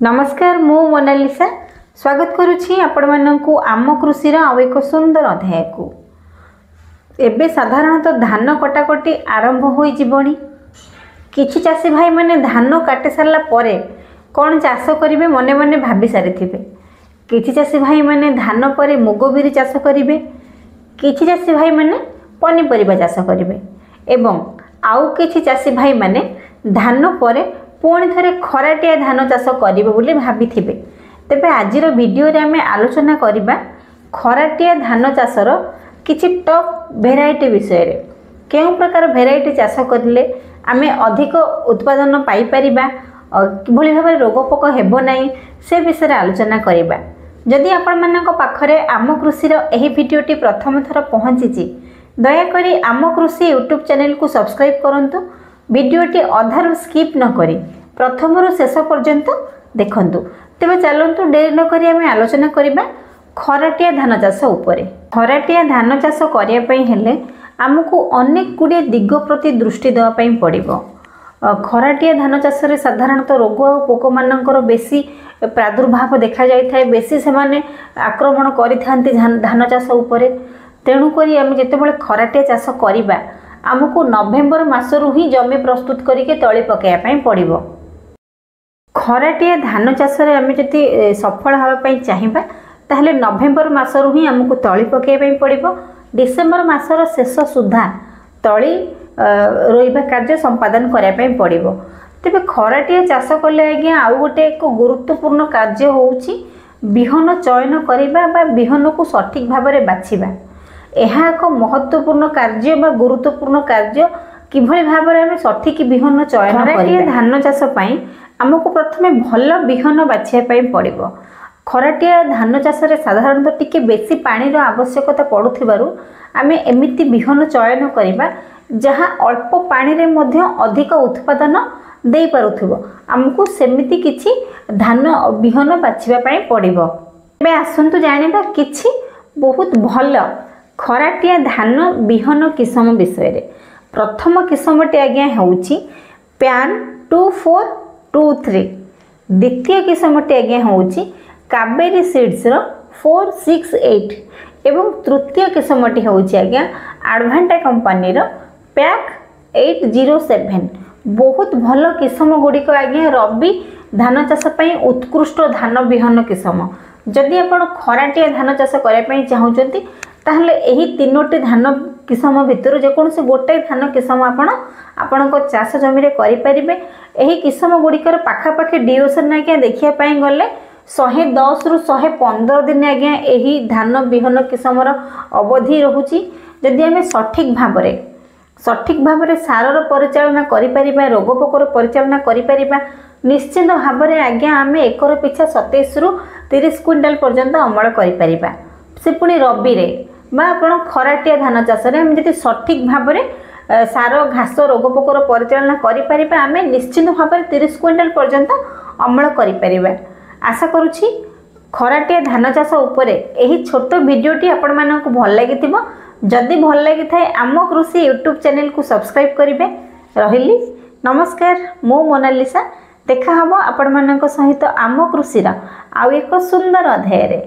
नमस्कार मु मोनालिसा स्वागत करुछि आपण माननकु आम कृषि आउ एक सुंदर अध्याय को। एबे साधारणतः धान कटाकटी आरंभ हो जीवनी। किछि चाषी भाई माने धान काटी सारला परे कौन चाष करिवे मने मने भाबी सारिथिबे। किछि चाषी भाई माने धान परे मुग बिरी चाष करिवे, किछि चाषी भाई माने पनीपरिबा चाष करिवे एवं आउ किछि चाषी भाई माने धान परे पुणी थे खराटिया धान चाष करेंगे बोली भाभी। तेबे आजिर वीडियो रे आमे आलोचना करिबा खराटिया धान चाषर किछि टॉप भेराइटी विषय रे। केउ प्रकार भेराइटी चाष करले आमे अधिक उत्पादन पाई परिबा, किभली भाबे रोगपोक हेबो नाही से विषय रे आलोचना करिबा। जदि आपण मानक पाखरे आम कृषि रो एही वीडियोटी प्रथम थर पहुंचीची, दयाकरी आम कृषि यूट्यूब चैनल को सब्सक्राइब करंतु। वीडियोटी अधारू स्किप न करी प्रथम शेष पर्यंत देखंतु। तेबे चलंतु देरी न करी आमे आलोचना करिबा खराटिया धान चाष उपरे। खराटिया धान चाष करिया पई हेले हमकु अनेक गुडे दिग प्रति दृष्टि देवा पई पड़िबो। खराटिया धान चाष रे साधारणतः रोग और पोक मानकर बेसी प्रादुर्भाव देखा जाय थाए, बेसी से माने आक्रमण करि थांती धान चाष उपरे। तेणु करी आमे जेतेबेले खराटिया चाष करिबा आमको नवेम्बर मासरू ही जमी प्रस्तुत करके तली पकाया पई पड़िबो। खराटिया धान चाष रे आमे जति सफल होबा पई चाहिबा ताहले नवेम्बर मासरू ही आमको तली पकाया पई पड़िबो। डिसेम्बर मासर शेष सुधा तली रोइबा कार्य संपादन करिया पई पड़िबो। तेबे खराटिया चाष कले आज्ञा आउ गोटे एक गुरुत्वपूर्ण कार्य होउची बिहन चयन करिबा बा बिहन को सठिक भाव में बाछिबा। यह एक महत्वपूर्ण कार्य बा गुरुत्वपूर्ण कार्य किभली भाव में आमे सठिक बिहन चयन करिबा। धान चाष पई हमको प्रथमे भल बिहन बाछिया पई पड़िबो। खराटिया धान चाष रे साधारणतः टिके बेसी पानी रो आवश्यकता पड़ुथिबारु आमे एमिति बिहन चयन करिबा जहाँ अल्प पानी रे मध्य अधिक उत्पादन दे पारुथिबो। हमको सेमिति किछि धान बिहन बाछिबा पई पड़िबो। एबे आसंतु जानिबा किछि बहुत भल खराटिया धान बिहन किसम विषय रे। प्रथम किसमटी आज्ञा होउची प्यान 2423। द्वितीय किसमटी आज्ञा होउची कावेरी सीड्स रो 468 एवं तृतीय किसमटी होउची आज्ञा एडवांटा कंपनी रो पैक 807। बहुत भल किसम गुड़िक आज्ञा रबी धान चाष पई उत्कृष्ट धान बिहन किसम। जदि आपण खराटिया धान चाष करय पई चाहुचंती ताहले एही तीनोटी धान किसम भितर जेकोसी गोटे धान किसम आपण चाष जमी रे करि परिबे। एही किसम गुड़िकर पाखापाखि ड्यूरेशन आज्ञा देखिया पई गले 110 रु 115 दिन आज्ञा एही धान बिहन किसमर अवधि रहुची। जदि आमे सठिक भाव में सारर परिचालना करि परिबा, रोगपोकर परिचालना करि परिबा, निश्चित भाव में आज्ञा आमे एकर पिछा 27 रु 30 क्विंटाल पर्यंत अमल करि परिबा। से पुणी रबी रे बा आपण खराटिया धान चाष रे हम जति सठिक भाव में सार घास रोगपोकर परिचालना करि परिबा आमे निश्चित भाव में 30 क्विंटाल पर्यंत अमल करि परिबा। आशा करूछि खराटिया धान चाष उपरे एही छोट वीडियोटी आपण मानकु भल लागिथिबो। जदि भल लागि थाए आम कृषि यूट्यूब चैनल को सब्सक्राइब करिवे। रहिली नमस्कार मु मोनालिसा। देखा हबो आपण मानक सहित आम कृषि रा आउ एक सुंदर अध्याय रे।